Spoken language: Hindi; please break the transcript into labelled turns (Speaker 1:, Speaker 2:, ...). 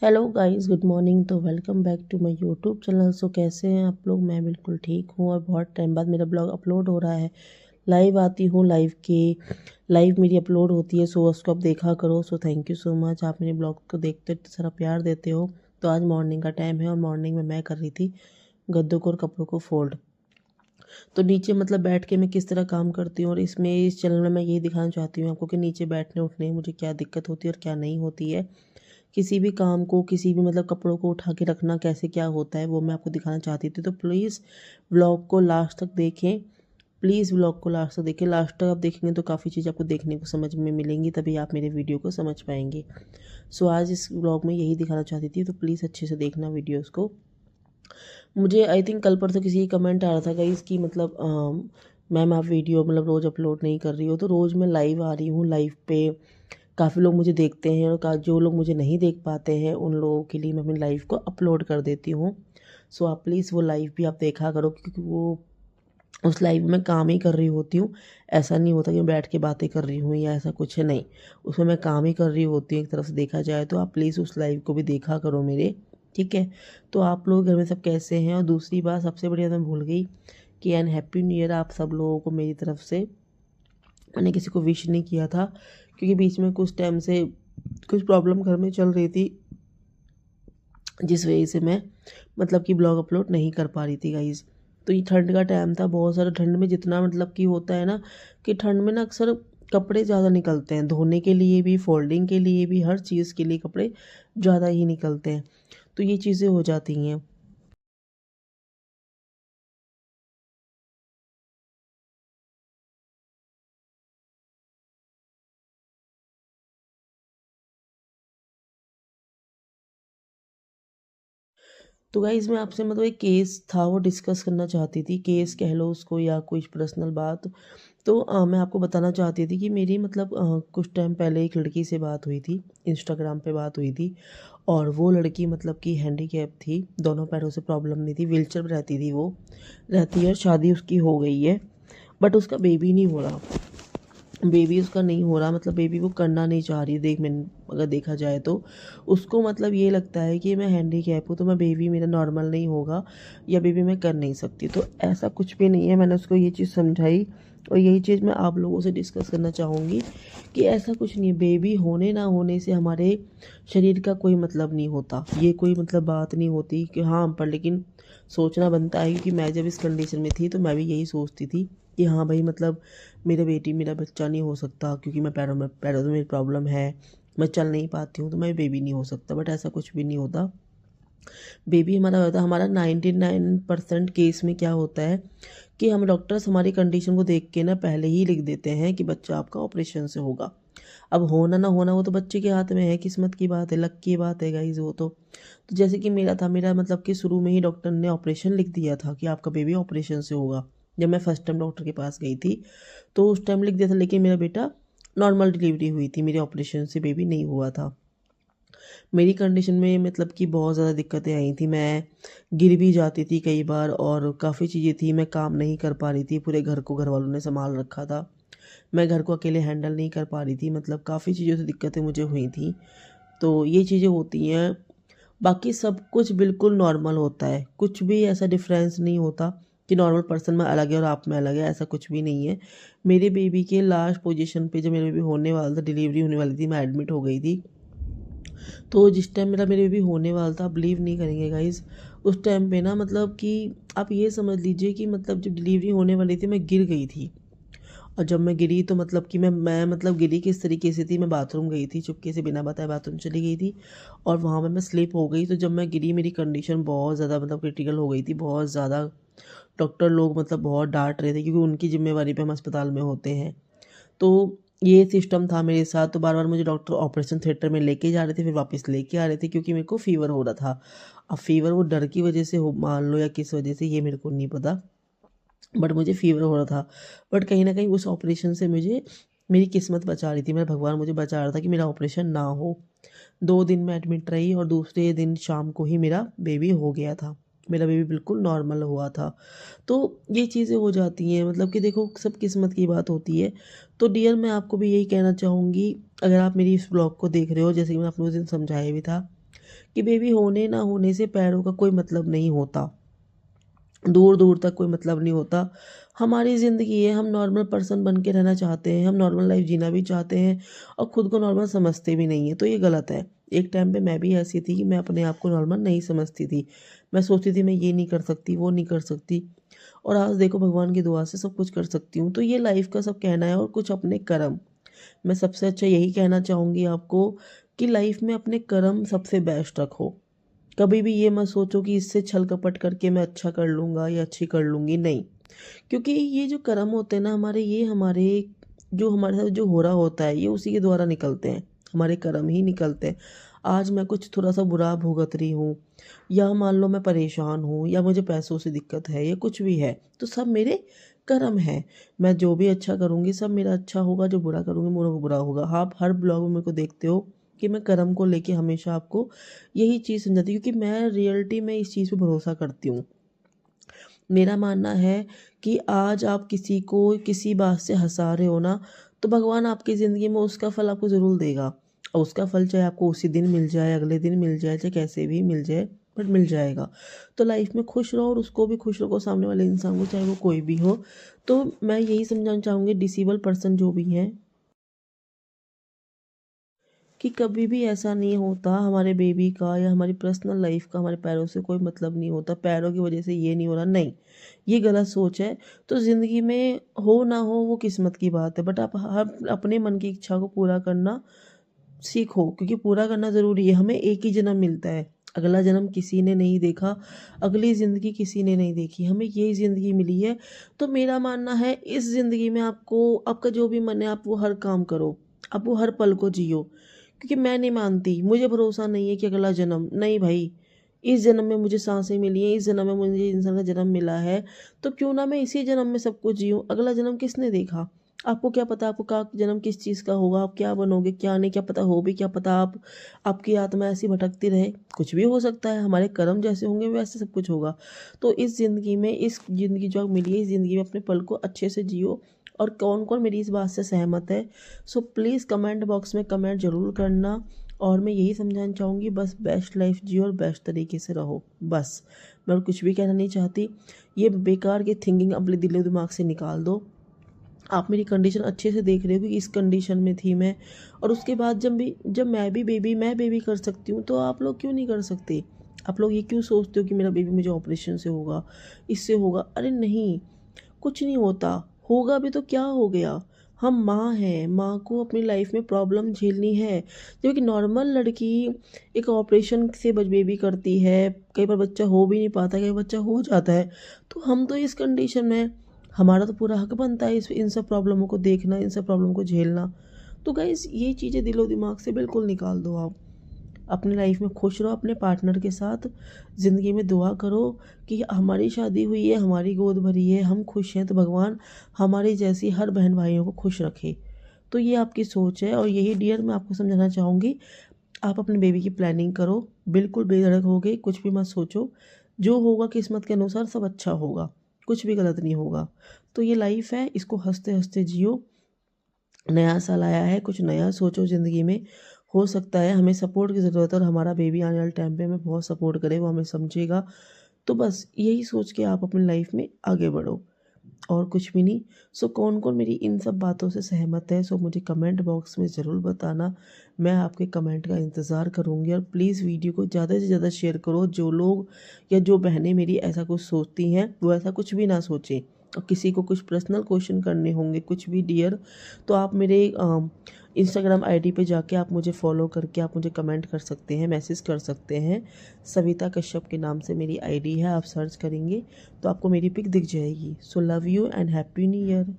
Speaker 1: Hello guys, good morning. तो welcome back to my YouTube channel. So कैसे हैं आप लोग? मैं बिल्कुल ठीक हूँ और बहुत टाइम बाद मेरा ब्लॉग अपलोड हो रहा है। लाइव आती हूँ, लाइव मेरी अपलोड होती है। सो उसको आप देखा करो। So thank you so much, आप मेरे ब्लॉग को देखते हो, इतना सारा प्यार देते हो। तो आज मॉर्निंग का टाइम है और मॉर्निंग में मैं कर रही थी गद्दों को और कपड़ों को फोल्ड। तो नीचे मतलब बैठ के मैं किस तरह काम करती हूँ और इस चैनल में मैं यही दिखाना चाहती हूँ आपको कि नीचे बैठने उठने में मुझे क्या दिक्कत होती है और क्या नहीं होती है। किसी भी काम को, किसी भी मतलब कपड़ों को उठा के रखना कैसे क्या होता है, वो मैं आपको दिखाना चाहती थी। तो प्लीज़ व्लॉग को लास्ट तक देखें। प्लीज़ व्लॉग को लास्ट तक देखें। लास्ट तक आप देखेंगे तो काफ़ी चीज़ आपको देखने को समझ में मिलेंगी, तभी आप मेरे वीडियो को समझ पाएंगे। सो आज इस व्लॉग में यही दिखाना चाहती थी, तो प्लीज़ अच्छे से देखना वीडियोज़ को। मुझे आई थिंक कल परसों किसी कमेंट आ रहा था गाइस कि मतलब मैम आप वीडियो मतलब रोज़ अपलोड नहीं कर रही हो। तो रोज़ मैं लाइव आ रही हूँ। लाइव पे काफ़ी लोग मुझे देखते हैं और जो लोग मुझे नहीं देख पाते हैं उन लोगों के लिए मैं अपनी लाइव को अपलोड कर देती हूँ। सो आप प्लीज़ वो लाइव भी आप देखा करो, क्योंकि वो उस लाइव में काम ही कर रही होती हूँ। ऐसा नहीं होता कि मैं बैठ के बातें कर रही हूँ या ऐसा कुछ है, नहीं। उसमें मैं काम ही कर रही होती हूँ एक तरफ से देखा जाए तो। आप प्लीज़ उस लाइव को भी देखा करो मेरे, ठीक है। तो आप लोग घर में सब कैसे हैं? और दूसरी बात सबसे बढ़िया तो मैं भूल गई कि एन हैप्पी न्यू ईयर आप सब लोगों को मेरी तरफ से। मैंने किसी को विश नहीं किया था क्योंकि बीच में कुछ टाइम से कुछ प्रॉब्लम घर में चल रही थी, जिस वजह से मैं मतलब कि ब्लॉग अपलोड नहीं कर पा रही थी गाइज़। तो ये ठंड का टाइम था, बहुत सारा ठंड में जितना मतलब कि होता है ना कि ठंड में ना अक्सर कपड़े ज़्यादा निकलते हैं, धोने के लिए भी, फोल्डिंग के लिए भी, हर चीज़ के लिए कपड़े ज़्यादा ही निकलते हैं। तो ये चीज़ें हो जाती हैं। तो गाइज़ मैं आपसे मतलब एक केस था वो डिस्कस करना चाहती थी। केस कह लो उसको या कोई पर्सनल बात। तो मैं आपको बताना चाहती थी कि मेरी मतलब कुछ टाइम पहले एक लड़की से बात हुई थी, इंस्टाग्राम पे बात हुई थी। और वो लड़की मतलब कि हैंडीकैप थी, दोनों पैरों से प्रॉब्लम नहीं थी, व्हीलचेयर पर रहती थी, वो रहती है। शादी उसकी हो गई है बट उसका बेबी नहीं हो रहा। बेबी उसका नहीं हो रहा, मतलब बेबी वो करना नहीं चाह रही। अगर देखा जाए तो उसको मतलब ये लगता है कि मैं हैंडीकैप हूँ तो मैं बेबी मेरा नॉर्मल नहीं होगा या बेबी मैं कर नहीं सकती। तो ऐसा कुछ भी नहीं है। मैंने उसको ये चीज़ समझाई और यही चीज़ मैं आप लोगों से डिस्कस करना चाहूँगी कि ऐसा कुछ नहीं है। बेबी होने ना होने से हमारे शरीर का कोई मतलब नहीं होता, ये कोई मतलब बात नहीं होती कि हाँ। पर लेकिन सोचना बनता है, क्योंकि मैं जब इस कंडीशन में थी तो मैं भी यही सोचती थी कि हाँ भाई मतलब मेरा बच्चा नहीं हो सकता, क्योंकि मैं पैरों में मेरी प्रॉब्लम है, मैं चल नहीं पाती हूँ तो मैं बेबी नहीं हो सकता। बट ऐसा कुछ भी नहीं होता। बेबी हमारा होता है। हमारा 99% केस में क्या होता है कि हम डॉक्टर्स हमारी कंडीशन को देख के ना पहले ही लिख देते हैं कि बच्चा आपका ऑपरेशन से होगा। अब होना ना होना वो तो बच्चे के हाथ में है, किस्मत की बात है, लक की बात है गाइज वो तो जैसे कि मेरा था, मेरा मतलब कि शुरू में ही डॉक्टर ने ऑपरेशन लिख दिया था कि आपका बेबी ऑपरेशन से होगा। जब मैं फर्स्ट टाइम डॉक्टर के पास गई थी तो उस टाइम लिख दिया था, लेकिन मेरा बेटा नॉर्मल डिलीवरी हुई थी, मेरे ऑपरेशन से बेबी नहीं हुआ था। मेरी कंडीशन में मतलब कि बहुत ज़्यादा दिक्कतें आई थी। मैं गिर भी जाती थी कई बार और काफ़ी चीज़ें थी, मैं काम नहीं कर पा रही थी। पूरे घर को घर वालों ने संभाल रखा था, मैं घर को अकेले हैंडल नहीं कर पा रही थी। मतलब काफ़ी चीज़ों से दिक्कतें मुझे हुई थी। तो ये चीज़ें होती हैं। बाकी सब कुछ बिल्कुल नॉर्मल होता है, कुछ भी ऐसा डिफरेंस नहीं होता कि नॉर्मल पर्सन में अलग है और आप में अलग है, ऐसा कुछ भी नहीं है। मेरे बेबी के लास्ट पोजीशन पे जब मेरा बेबी होने वाला था, डिलीवरी होने वाली थी, मैं एडमिट हो गई थी। तो जिस टाइम मेरा बेबी होने वाला था, बिलीव नहीं करेंगे गाइज, उस टाइम पे ना मतलब कि आप ये समझ लीजिए कि मतलब जब डिलीवरी होने वाली थी मैं गिर गई थी। और जब मैं गिरी तो मतलब कि मैं मतलब गिरी किस तरीके से थी, मैं बाथरूम गई थी, चुपके से बिना बताए बाथरूम चली गई थी और वहाँ पे मैं स्लिप हो गई। तो जब मैं गिरी मेरी कंडीशन बहुत ज़्यादा मतलब क्रिटिकल हो गई थी, बहुत ज़्यादा। डॉक्टर लोग मतलब बहुत डांट रहे थे क्योंकि उनकी जिम्मेवारी पे हम अस्पताल में होते हैं। तो ये सिस्टम था मेरे साथ। तो बार बार मुझे डॉक्टर ऑपरेशन थिएटर में लेके जा रहे थे, फिर वापस लेके आ रहे थे, क्योंकि मेरे को फ़ीवर हो रहा था। अब फ़ीवर वो डर की वजह से हो मान लो या किस वजह से, ये मेरे को नहीं पता, बट मुझे फ़ीवर हो रहा था। बट कहीं न कहीं उस ऑपरेशन से मुझे मेरी किस्मत बचा रही थी, मेरा भगवान मुझे बचा रहा था कि मेरा ऑपरेशन ना हो। 2 दिन मैं एडमिट रही और दूसरे दिन शाम को ही मेरा बेबी हो गया था। मेरा बेबी बिल्कुल नॉर्मल हुआ था। तो ये चीज़ें हो जाती हैं, मतलब कि देखो सब किस्मत की बात होती है। तो डियर मैं आपको भी यही कहना चाहूँगी, अगर आप मेरी इस ब्लॉग को देख रहे हो, जैसे कि मैंने आपको उस दिन समझाया भी था कि बेबी होने ना होने से पैरों का कोई मतलब नहीं होता, दूर दूर तक कोई मतलब नहीं होता। हमारी ज़िंदगी है, हम नॉर्मल पर्सन बन के रहना चाहते हैं, हम नॉर्मल लाइफ जीना भी चाहते हैं और ख़ुद को नॉर्मल समझते भी नहीं हैं, तो ये गलत है। एक टाइम पे मैं भी ऐसी थी कि मैं अपने आप को नॉर्मल नहीं समझती थी। मैं सोचती थी मैं ये नहीं कर सकती, वो नहीं कर सकती, और आज देखो भगवान की दुआ से सब कुछ कर सकती हूँ। तो ये लाइफ का सब कहना है और कुछ अपने कर्म। मैं सबसे अच्छा यही कहना चाहूँगी आपको कि लाइफ में अपने कर्म सबसे बेस्ट रखो। कभी भी ये मत सोचो कि इससे छल कपट करके मैं अच्छा कर लूँगा या अच्छी कर लूँगी, नहीं। क्योंकि ये जो कर्म होते हैं ना हमारे, ये हमारे जो हमारे साथ जो हो रहा होता है ये उसी के द्वारा निकलते हैं, हमारे कर्म ही निकलते हैं। आज मैं कुछ थोड़ा सा बुरा भुगत रही हूँ, या मान लो मैं परेशान हूँ, या मुझे पैसों से दिक्कत है, या कुछ भी है, तो सब मेरे कर्म है। मैं जो भी अच्छा करूँगी सब मेरा अच्छा होगा, जो बुरा करूँगी मेरा बुरा होगा। आप हर ब्लॉग में मेरे को देखते हो कि मैं कर्म को लेके हमेशा आपको यही चीज़ समझाती हूँ, क्योंकि मैं रियलिटी में इस चीज़ पे भरोसा करती हूँ। मेरा मानना है कि आज आप किसी को किसी बात से हँसा रहे हो ना, तो भगवान आपकी ज़िंदगी में उसका फल आपको ज़रूर देगा, और उसका फल चाहे आपको उसी दिन मिल जाए, अगले दिन मिल जाए, चाहे कैसे भी मिल जाए, बट मिल जाएगा। तो लाइफ में खुश रहो और उसको भी खुश रखो, सामने वाले इंसान को, चाहे वो कोई भी हो। तो मैं यही समझाना चाहूँगी डिसेबल पर्सन जो भी हैं, कि कभी भी ऐसा नहीं होता हमारे बेबी का या हमारी पर्सनल लाइफ का हमारे पैरों से कोई मतलब नहीं होता, पैरों की वजह से ये नहीं हो रहा, नहीं, ये गलत सोच है। तो ज़िंदगी में हो ना हो वो किस्मत की बात है, बट आप हर अपने मन की इच्छा को पूरा करना सीखो, क्योंकि पूरा करना ज़रूरी है। हमें एक ही जन्म मिलता है, अगला जन्म किसी ने नहीं देखा, अगली ज़िंदगी किसी ने नहीं देखी, हमें यही ज़िंदगी मिली है। तो मेरा मानना है इस ज़िंदगी में आपको आपका जो भी मन है आप वो हर काम करो, आप वो हर पल को जियो। क्योंकि मैं नहीं मानती, मुझे भरोसा नहीं है कि अगला जन्म, नहीं भाई, इस जन्म में मुझे सांसें मिली हैं, इस जन्म में मुझे इंसान का जन्म मिला है, तो क्यों ना मैं इसी जन्म में सब कुछ जीऊँ। अगला जन्म किसने देखा? आपको क्या पता आपको का जन्म किस चीज़ का होगा, आप क्या बनोगे, क्या नहीं, क्या पता हो भी, क्या पता आप आपकी आत्मा ऐसी भटकती रहे, कुछ भी हो सकता है। हमारे कर्म जैसे होंगे वैसे सब कुछ होगा। तो इस ज़िंदगी में, इस ज़िंदगी जो मिली है, इस ज़िंदगी में अपने पल को अच्छे से जियो। और कौन-कौन मेरी इस बात से सहमत है, सो प्लीज़ कमेंट बॉक्स में कमेंट ज़रूर करना। और मैं यही समझाना चाहूँगी, बस बेस्ट लाइफ जियो और बेस्ट तरीके से रहो, बस। मैं और कुछ भी कहना नहीं चाहती। ये बेकार की थिंकिंग अपने दिलो दिमाग से निकाल दो। आप मेरी कंडीशन अच्छे से देख रहे हो कि इस कंडीशन में थी मैं, और उसके बाद जब मैं बेबी कर सकती हूँ, तो आप लोग क्यों नहीं कर सकते? आप लोग ये क्यों सोचते हो कि मेरा बेबी मुझे ऑपरेशन से होगा, इससे होगा? अरे नहीं, कुछ नहीं होता, होगा भी तो क्या हो गया? हम माँ हैं, माँ को अपनी लाइफ में प्रॉब्लम झेलनी है। जब एक नॉर्मल लड़की एक ऑपरेशन से बेबी करती है, कई बार बच्चा हो भी नहीं पाता, कई बार बच्चा हो जाता है, तो हम तो इस कंडीशन में, हमारा तो पूरा हक बनता है इस इन सब प्रॉब्लमों को देखना, इन सब प्रॉब्लम को झेलना। तो गाइज़ ये चीज़ें दिलो दिमाग से बिल्कुल निकाल दो आप। अपनी लाइफ में खुश रहो अपने पार्टनर के साथ, ज़िंदगी में दुआ करो कि हमारी शादी हुई है, हमारी गोद भरी है, हम खुश हैं, तो भगवान हमारी जैसी हर बहन भाइयों को खुश रखे। तो ये आपकी सोच है, और यही डियर मैं आपको समझाना चाहूँगी, आप अपने बेबी की प्लानिंग करो, बिल्कुल बेधड़क होके, कुछ भी मत सोचो, जो होगा किस्मत के अनुसार सब अच्छा होगा, कुछ भी गलत नहीं होगा। तो ये लाइफ है, इसको हँसते-हँसते जियो। नया साल आया है, कुछ नया सोचो ज़िंदगी में। हो सकता है हमें सपोर्ट की ज़रूरत है, और हमारा बेबी आने वाले टाइम पे हमें बहुत सपोर्ट करे, वो हमें समझेगा। तो बस यही सोच के आप अपनी लाइफ में आगे बढ़ो, और कुछ भी नहीं। सो कौन-कौन मेरी इन सब बातों से सहमत है, सो मुझे कमेंट बॉक्स में ज़रूर बताना। मैं आपके कमेंट का इंतज़ार करूँगी, और प्लीज़ वीडियो को ज़्यादा से ज़्यादा शेयर करो। जो लोग या जो बहनें मेरी ऐसा कुछ सोचती हैं, वो ऐसा कुछ भी ना सोचें। और किसी को कुछ पर्सनल क्वेश्चन करने होंगे, कुछ भी डियर, तो आप मेरे इंस्टाग्राम आईडी पे जाके आप मुझे फॉलो करके आप मुझे कमेंट कर सकते हैं, मैसेज कर सकते हैं। सविता कश्यप के नाम से मेरी आईडी है, आप सर्च करेंगे तो आपको मेरी पिक दिख जाएगी। So love you and happy new year.